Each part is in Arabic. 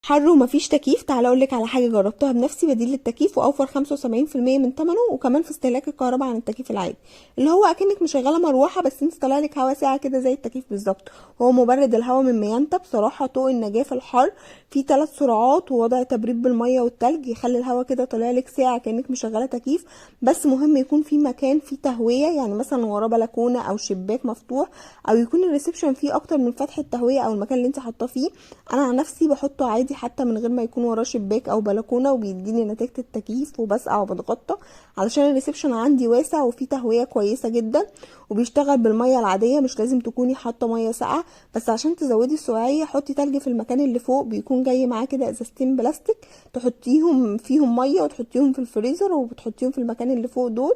حر ومفيش تكييف، تعالى اقولك على حاجه جربتها بنفسي بديل للتكييف واوفر 75% من ثمنه، وكمان في استهلاك الكهرباء عن التكييف العادي، اللي هو اكنك مشغله مروحه بس انت طالع لك هوا ساقع كده زي التكييف بالظبط. هو مبرد الهواء من ميانتا، بصراحه طوق النجاه في الحر، في 3 سرعات ووضع تبريد بالميه والتلج يخلي الهواء كده طالع لك ساقع كانك مشغله تكييف. بس مهم يكون في مكان فيه تهويه، يعني مثلا وراه بلكونه او شباك مفتوح، او يكون الريسبشن فيه اكتر من فتحه تهويه، او المكان اللي انت حاطاه فيه. انا عن نفسي بحطه عادي حتى من غير ما يكون وراه شباك او بلكونه، وبيديني نتيجه التكييف وبسقع وبتغطى، علشان الريسبشن عندي واسع وفيه تهويه كويسه جدا، وبيشتغل بالميه العاديه، مش لازم تكوني حاطه ميه ساقعه. بس عشان تزودي السقعيه حطي تلج في المكان اللي فوق، بيكون جاي معاه كده ازازتين بلاستيك تحطيهم فيهم ميه وتحطيهم في الفريزر وبتحطيهم في المكان اللي فوق دول.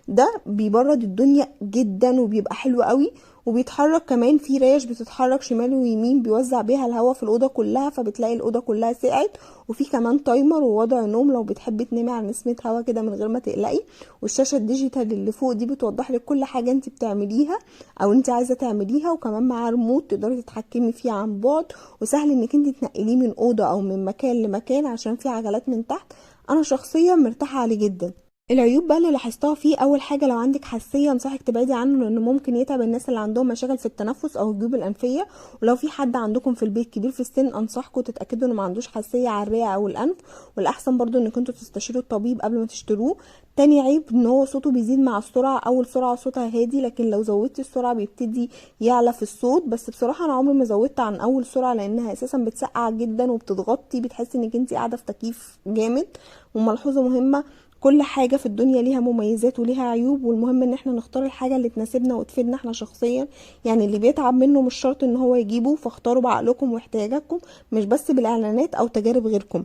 ده بيبرد الدنيا جدا وبيبقى حلو قوي، وبيتحرك كمان في ريش بتتحرك شمال ويمين بيوزع بيها الهواء في الاوضه كلها، فبتلاقي الاوضه كلها سقعت. وفي كمان تايمر ووضع نوم لو بتحبي تنامي على نسمه هواء كده من غير ما تقلقي. والشاشه الديجيتال اللي فوق دي بتوضح لك كل حاجه انت بتعمليها او انت عايزه تعمليها، وكمان معاه ريموت تقدري تتحكمي فيه عن بعد، وسهل انك انت تنقليه من اوضه او من مكان لمكان عشان في عجلات من تحت. انا شخصيا مرتاحه عليه جدا. العيوب بقى اللي لاحظتها فيه، اول حاجه لو عندك حساسيه انصحك تبعدي عنه، لانه ممكن يتعب الناس اللي عندهم مشاكل في التنفس او الجيوب الانفيه. ولو في حد عندكم في البيت كبير في السن انصحكم تتاكدوا انه ما عندوش حساسيه على الرئه او الانف، والاحسن برضو انكم انتوا تستشيروا الطبيب قبل ما تشتروه. تاني عيب ان هو صوته بيزيد مع السرعه، اول سرعه صوتها هادي، لكن لو زودتي السرعه بيبتدي يعلى في الصوت. بس بصراحه انا عمري ما زودت عن اول سرعه، لانها اساسا بتسقع جدا وبتضغطي، بتحسي انك انت قاعده في تكييف جامد. وملحوظه مهمه، كل حاجة في الدنيا ليها مميزات وليها عيوب، والمهم ان احنا نختار الحاجة اللي تناسبنا وتفيدنا احنا شخصيا. يعني اللي بيتعب منه مش شرط ان هو يجيبه، فاختاروا بعقلكم واحتياجاتكم، مش بس بالاعلانات او تجارب غيركم.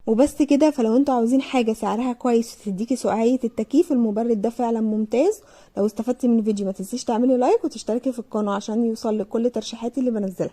وبس كده. فلو انتوا عاوزين حاجة سعرها كويس وتديكي سقعية التكييف، المبرد ده فعلا ممتاز. لو استفدتي من الفيديو ما تنسيش تعملي لايك وتشتركي في القناة عشان يوصل لكل ترشيحاتي اللي بنزلها.